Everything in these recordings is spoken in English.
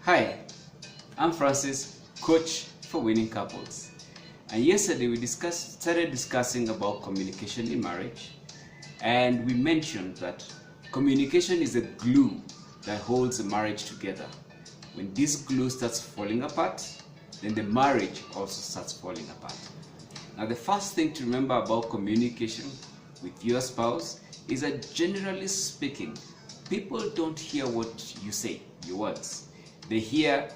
Hi, I'm Francis, coach for winning couples. And yesterday we started discussing about communication in marriage, and we mentioned that communication is a glue that holds a marriage together. When this glue starts falling apart, then the marriage also starts falling apart. Now, the first thing to remember about communication with your spouse is that, generally speaking, people don't hear what you say, your words. They hear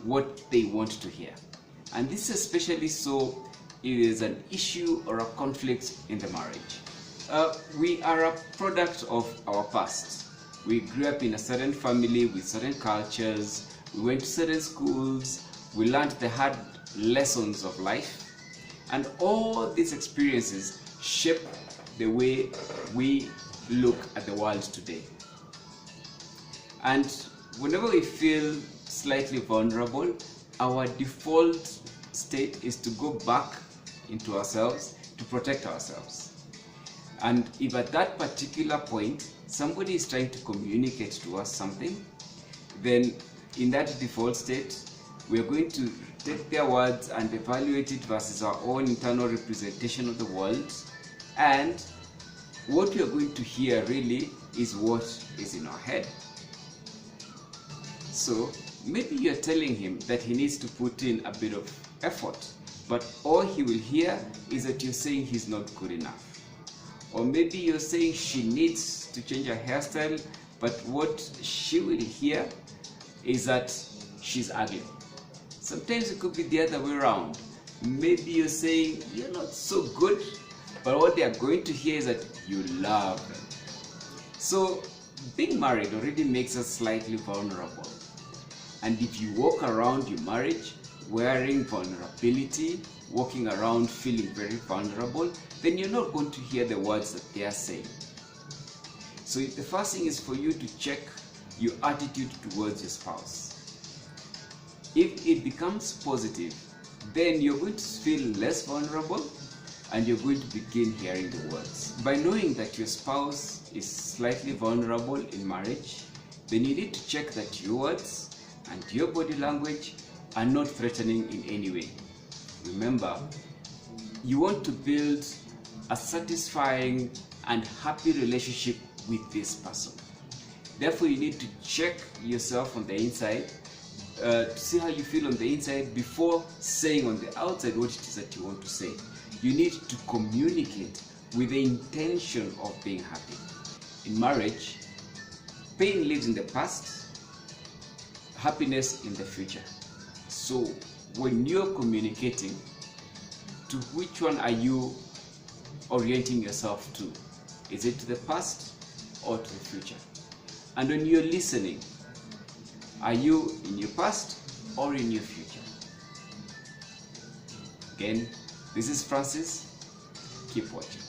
what they want to hear. And this is especially so if it is an issue or a conflict in the marriage. We are a product of our past. We grew up in a certain family with certain cultures. We went to certain schools. We learned the hard lessons of life. And all these experiences shape the way we look at the world today. And whenever we feel slightly vulnerable, our default state is to go back into ourselves to protect ourselves. And if at that particular point somebody is trying to communicate to us something, then in that default state we are going to take their words and evaluate it versus our own internal representation of the world, and what we are going to hear really is what is in our head. So maybe you're telling him that he needs to put in a bit of effort, but all he will hear is that you're saying he's not good enough. Or maybe you're saying she needs to change her hairstyle, but what she will hear is that she's ugly. Sometimes it could be the other way around. Maybe you're saying you're not so good, but what they are going to hear is that you love them. So being married already makes us slightly vulnerable. And if you walk around your marriage wearing vulnerability, walking around feeling very vulnerable, then you're not going to hear the words that they are saying. So the first thing is for you to check your attitude towards your spouse. If it becomes positive, then you're going to feel less vulnerable and you're going to begin hearing the words. By knowing that your spouse is slightly vulnerable in marriage, then you need to check that your words and your body language are not threatening in any way. Remember, you want to build a satisfying and happy relationship with this person. Therefore, you need to check yourself on the inside to see how you feel on the inside before saying on the outside what it is that you want to say. You need to communicate with the intention of being happy. In marriage, pain lives in the past, happiness in the future. So when you're communicating, to which one are you orienting yourself to? Is it to the past or to the future? And when you're listening, are you in your past or in your future? Again, this is Francis. Keep watching.